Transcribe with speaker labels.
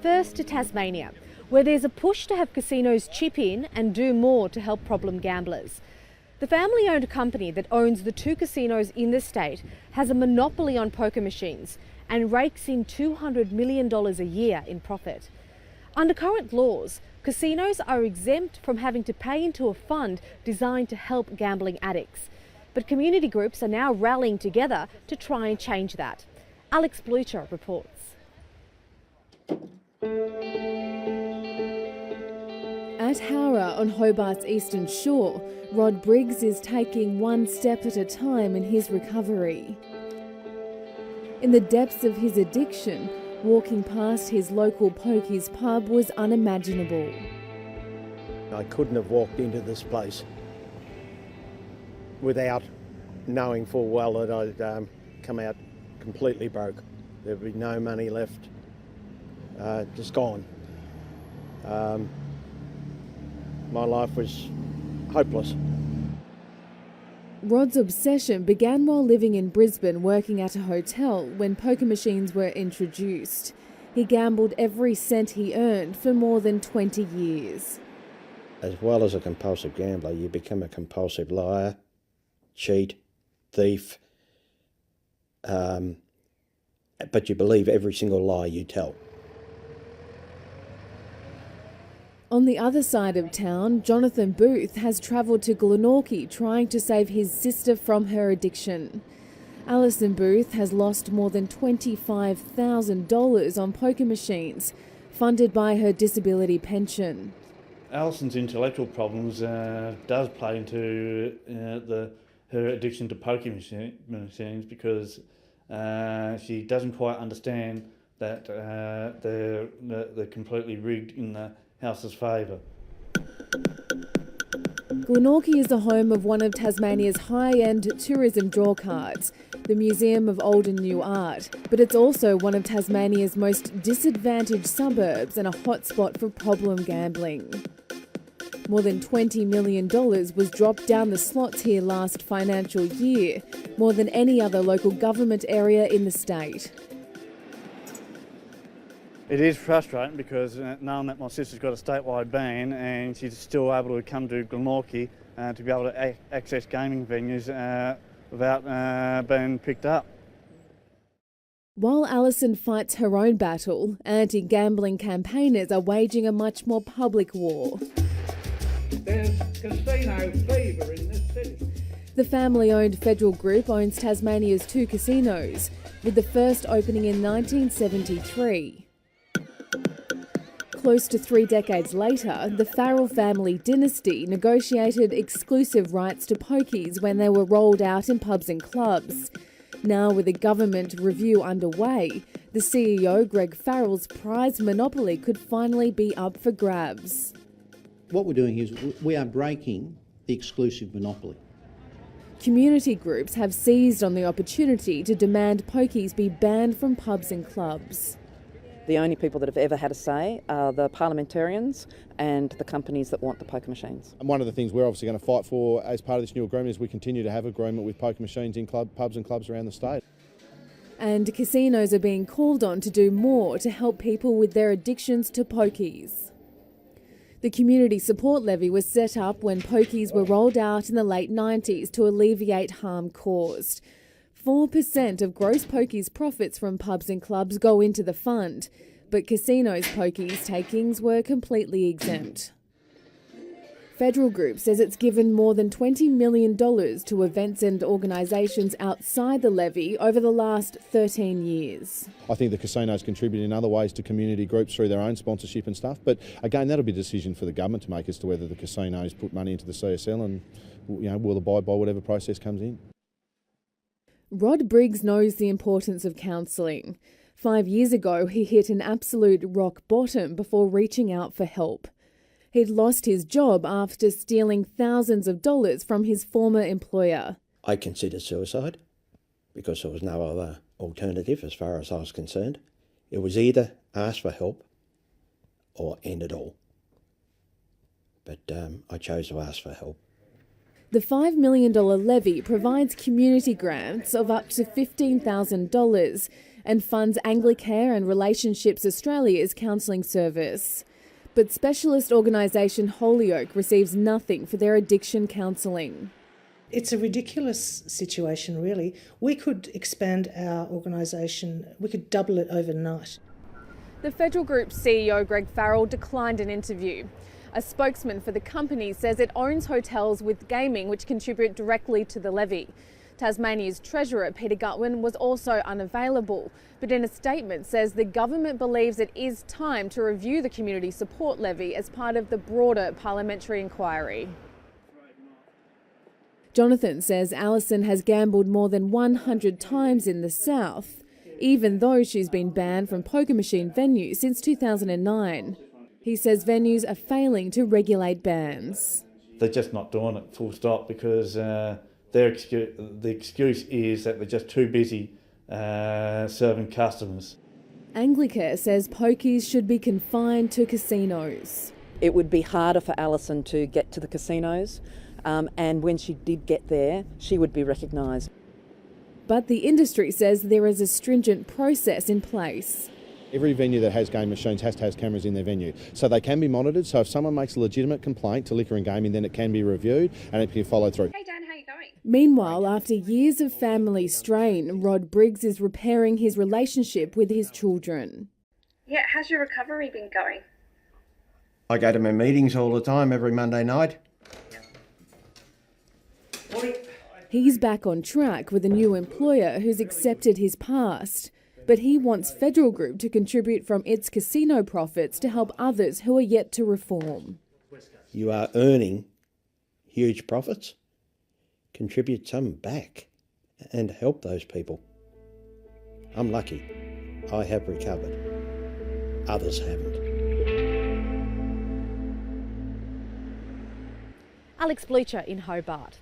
Speaker 1: First to Tasmania, where there's a push to have casinos chip in and do more to help problem gamblers. The family-owned company that owns the 2 casinos in the state has a monopoly on poker machines and rakes in $200 million a year in profit. Under current laws, casinos are exempt from having to pay into a fund designed to help gambling addicts. But community groups are now rallying together to try and change that. Alex Blucher reports.
Speaker 2: At Howrah on Hobart's eastern shore, Rod Briggs is taking one step at a time in his recovery. In the depths of his addiction, walking past his local pokies pub was unimaginable.
Speaker 3: I couldn't have walked into this place without knowing full well that I'd come out completely broke. There'd be no money left, just gone. My life was hopeless.
Speaker 2: Rod's obsession began while living in Brisbane working at a hotel when poker machines were introduced. He gambled every cent he earned for more than 20 years.
Speaker 3: As well as a compulsive gambler, you become a compulsive liar, cheat, thief, but you believe every single lie you tell.
Speaker 2: On the other side of town, Jonathan Booth has travelled to Glenorchy trying to save his sister from her addiction. Alison Booth has lost more than $25,000 on poker machines, funded by her disability pension.
Speaker 4: Alison's intellectual problems does play into her addiction to poker machines because she doesn't quite understand that they're completely rigged in the house's favour.
Speaker 2: Glenorchy is the home of one of Tasmania's high-end tourism drawcards, the Museum of Old and New Art, but it's also one of Tasmania's most disadvantaged suburbs and a hotspot for problem gambling. More than $20 million was dropped down the slots here last financial year, more than any other local government area in the state.
Speaker 4: It is frustrating because knowing that my sister's got a statewide ban and she's still able to come to Glenorchy to be able to access gaming venues without being picked up.
Speaker 2: While Alison fights her own battle, anti-gambling campaigners are waging a much more public war.
Speaker 5: There's casino fever in this city.
Speaker 2: The family-owned federal group owns Tasmania's 2 casinos, with the first opening in 1973. Close to 3 decades later, the Farrell family dynasty negotiated exclusive rights to pokies when they were rolled out in pubs and clubs. Now, with a government review underway, the CEO, Greg Farrell's prized monopoly could finally be up for grabs.
Speaker 6: What we're doing is we are breaking the exclusive monopoly.
Speaker 2: Community groups have seized on the opportunity to demand pokies be banned from pubs and clubs.
Speaker 7: The only people that have ever had a say are the parliamentarians and the companies that want the poker machines.
Speaker 8: And one of the things we're obviously going to fight for as part of this new agreement is we continue to have agreement with poker machines in pubs and clubs around the state.
Speaker 2: And casinos are being called on to do more to help people with their addictions to pokies. The community support levy was set up when pokies were rolled out in the late 90s to alleviate harm caused. 4% of gross pokies profits from pubs and clubs go into the fund, but casinos' pokies takings were completely exempt. Federal Group says it's given more than $20 million to events and organisations outside the levy over the last 13 years.
Speaker 8: I think the casinos contribute in other ways to community groups through their own sponsorship and stuff, but again, that'll be a decision for the government to make as to whether the casinos put money into the CSL and will abide by whatever process comes in.
Speaker 2: Rod Briggs knows the importance of counselling. 5 years ago, he hit an absolute rock bottom before reaching out for help. He'd lost his job after stealing thousands of dollars from his former employer.
Speaker 3: I considered suicide because there was no other alternative as far as I was concerned. It was either ask for help or end it all. But I chose to ask for help.
Speaker 2: The $5 million levy provides community grants of up to $15,000 and funds Anglicare and Relationships Australia's counselling service. But specialist organisation Holyoke receives nothing for their addiction counselling.
Speaker 9: It's a ridiculous situation, really. We could expand our organisation, we could double it overnight.
Speaker 1: The Federal Group's CEO Greg Farrell declined an interview. A spokesman for the company says it owns hotels with gaming which contribute directly to the levy. Tasmania's Treasurer Peter Gutwin was also unavailable, but in a statement says the government believes it is time to review the community support levy as part of the broader parliamentary inquiry.
Speaker 2: Jonathan says Alison has gambled more than 100 times in the south, even though she's been banned from poker machine venues since 2009. He says venues are failing to regulate bans.
Speaker 4: They're just not doing it, full stop, because the excuse is that they're just too busy serving customers.
Speaker 2: Anglicare says pokies should be confined to casinos.
Speaker 7: It would be harder for Alison to get to the casinos, and when she did get there, she would be recognised.
Speaker 2: But the industry says there is a stringent process in place.
Speaker 8: Every venue that has game machines has to have cameras in their venue, so they can be monitored. So if someone makes a legitimate complaint to liquor and gaming, then it can be reviewed and it can follow through.
Speaker 10: Hey Dan, how you going?
Speaker 2: Meanwhile, after years of family strain, Rod Briggs is repairing his relationship with his children.
Speaker 10: Yeah, how's your recovery been going?
Speaker 3: I go to my meetings all the time every Monday night.
Speaker 2: He's back on track with a new employer who's accepted his past, but he wants Federal Group to contribute from its casino profits to help others who are yet to reform.
Speaker 3: You are earning huge profits. Contribute some back and help those people. I'm lucky. I have recovered. Others haven't.
Speaker 1: Alex Bleacher in Hobart.